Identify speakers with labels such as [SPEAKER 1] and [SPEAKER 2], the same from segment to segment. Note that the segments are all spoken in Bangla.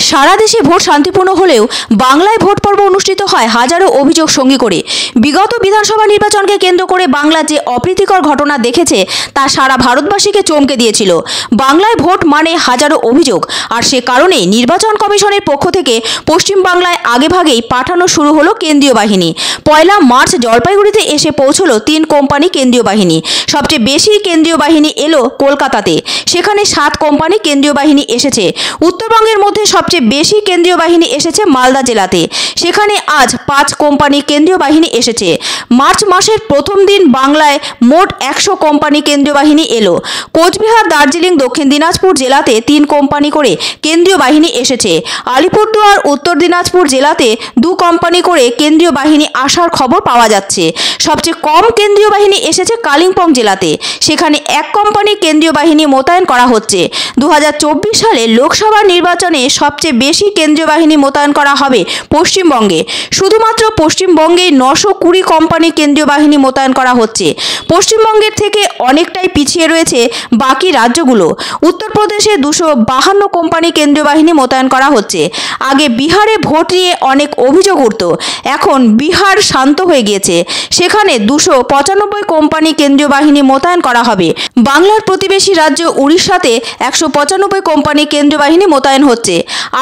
[SPEAKER 1] সারা দেশে ভোট শান্তিপূর্ণ হলেও বাংলায় ভোট পর্ব অনুষ্ঠিত হয় হাজারো অভিযোগ সঙ্গী করে। বিগত বিধানসভা নির্বাচনকে কেন্দ্র করে বাংলা যে অপ্রীতিকর ঘটনা দেখেছে তা সারা ভারতবাসীকে চমকে দিয়েছিল। বাংলায় ভোট মানে হাজারো অভিযোগ, আর সে কারণে নির্বাচন কমিশনের পক্ষ থেকে পশ্চিমবাংলায় আগেভাগেই পাঠানো শুরু হলো কেন্দ্রীয় বাহিনী। 1 মার্চ জলপাইগুড়িতে এসে পৌঁছলো 3 কোম্পানি কেন্দ্রীয় বাহিনী। সবচেয়ে বেশি কেন্দ্রীয় বাহিনী এলো কলকাতাতে, সেখানে 7 কোম্পানি কেন্দ্রীয় বাহিনী এসেছে। উত্তরবঙ্গের মধ্যে সবচেয়ে বেশি কেন্দ্রীয় বাহিনী এসেছে মালদা জেলাতে, সেখানে আজ 5 কোম্পানি কেন্দ্রীয় বাহিনী এসেছে। মার্চ মাসের প্রথম দিন বাংলায় মোট 100 কোম্পানি কেন্দ্রীয় বাহিনী এলো। কোচবিহার, দার্জিলিং, দক্ষিণ দিনাজপুর জেলাতে 3 কোম্পানি করে কেন্দ্রীয় বাহিনী এসেছে। আলিপুরদুয়ার, উত্তর দিনাজপুর জেলাতে 2 কোম্পানি করে কেন্দ্রীয় বাহিনী আসার খবর পাওয়া যাচ্ছে। সবচেয়ে কম কেন্দ্রীয় বাহিনী এসেছে কালিম্পং জেলাতে, সেখানে 1 কোম্পানি কেন্দ্রীয় বাহিনী মোতায়েন করা হচ্ছে। 2024 সালে লোকসভা নির্বাচনে সবচেয়ে বেশি কেন্দ্রীয় বাহিনী মোতায়েন করা হবে পশ্চিমবঙ্গে। শুধুমাত্র পশ্চিমবঙ্গেই 920 কোম্পানি কেন্দ্রীয় বাহিনী মোতায়েন করা হচ্ছে। পশ্চিমবঙ্গের থেকে অনেকটাই পিছিয়ে রয়েছে বাকি রাজ্যগুলো। উত্তরপ্রদেশে 252 কোম্পানি কেন্দ্রীয় বাহিনী মোতায়েন করা হচ্ছে। আগে বিহারে ভোট নিয়ে অনেক অভিযোগ উঠত, এখন বিহার শান্ত হয়ে গিয়েছে, সেখানে 295 কোম্পানি কেন্দ্রীয় বাহিনী মোতায়েন করা হবে। বাংলার প্রতিবেশী রাজ্য উড়িষ্যাতে 195 কোম্পানি কেন্দ্রীয় বাহিনী মোতায়েন হচ্ছে।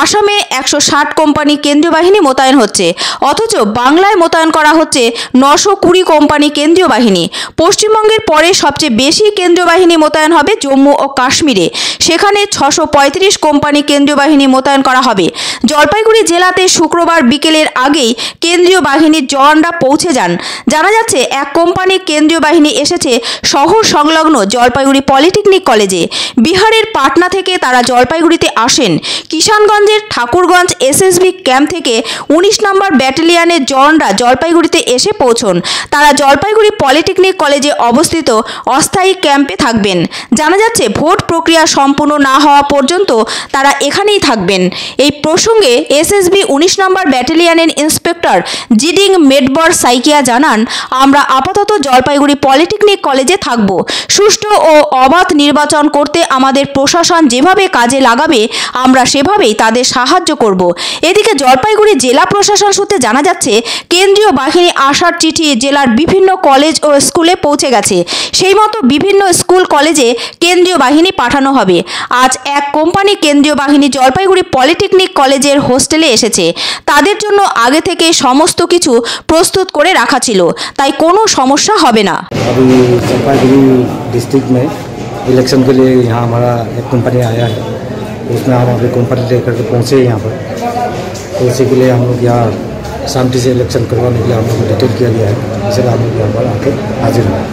[SPEAKER 1] আসামে 160 কোম্পানি কেন্দ্রীয় বাহিনী মোতায়েন হচ্ছে, অথচ বাংলায় মোতায়েন করা হচ্ছে 920 কোম্পানি কেন্দ্রীয় বাহিনী। পশ্চিমবঙ্গের পরে সবচেয়ে বেশি কেন্দ্রীয় বাহিনী মোতায়েন হবে জম্মু ও কাশ্মীরে, সেখানে 635 কোম্পানি কেন্দ্রীয় বাহিনী মোতায়েন করা হবে। জলপাইগুড়ি জেলাতে শুক্রবার বিকেলের আগেই কেন্দ্রীয় বাহিনীর জওয়ানরা পৌঁছে যান। জানা যাচ্ছে 1 কোম্পানি কেন্দ্রীয় বাহিনী এসেছে শহর সংলগ্ন জলপাইগুড়ি পলিটেকনিক কলেজে। বিহারের পাটনা থেকে তারা জলপাইগুড়িতে আসেন। কিষানগঞ্জের ঠাকুরগঞ্জ এসএসবি ক্যাম্প থেকে 19 নম্বর ব্যাটালিয়নের জওয়ানরা জলপাইগুড়িতে এসে পৌঁছন। তারা জলপাইগুড়ি পলিটেকনিক কলেজে অবস্থিত অস্থায়ী ক্যাম্পে থাকবেন। জানা যাচ্ছে ভোট প্রক্রিয়া সম্পূর্ণ না হওয়া পর্যন্ত তারা এখানেই থাকবেন। এই প্রসঙ্গে এসএসবি 19 নম্বর ব্যাটালিয়নের ইন্সপেক্টর জিডিং মেডবর সাইকিয়া জানান, আমরা আপাতত জলপাইগুড়ি পলিটেকনিক কলেজে থাকব। সুষ্ঠু ও অবাধ নির্বাচন করতে আমাদের প্রশাসন যেভাবে কাজে লাগাবে আমরা সেভাবেই তাদের সাহায্য করব। এদিকে জলপাইগুড়ি জেলা প্রশাসন সূত্রে জানা যাচ্ছে কেন্দ্রীয় বাহিনী আসার চিঠি জেলার বিভিন্ন কলেজ ও স্কুলে পৌঁছে গেছে। সেই মতো বিভিন্ন স্কুল কলেজে কেন্দ্রীয় বাহিনী পাঠানো হবে। আজ 1 কোম্পানি কেন্দ্রীয় বাহিনী জলপাইগুড়ি পলিটেকনিক কলেজের হোস্টেলে এসেছে। তাদের জন্য আগে থেকে সমস্ত কিছু প্রস্তুত করে রাখা ছিল, তাই কোনো সমস্যা হবে না।
[SPEAKER 2] अभी जलपाईगुड़ी डिस्ट्रिक्ट में इलेक्शन के लिए यहाँ हमारा एक कंपनी आया है, उसमें हम अपनी कंपनी लेकर के पहुँचे यहाँ पर। तो उसी के लिए हम लोग यहाँ शांति से इलेक्शन करवाने के लिए हम लोग को डिटेल किया गया है, इसलिए हम लोग यहाँ पर आके हाजिर हुए।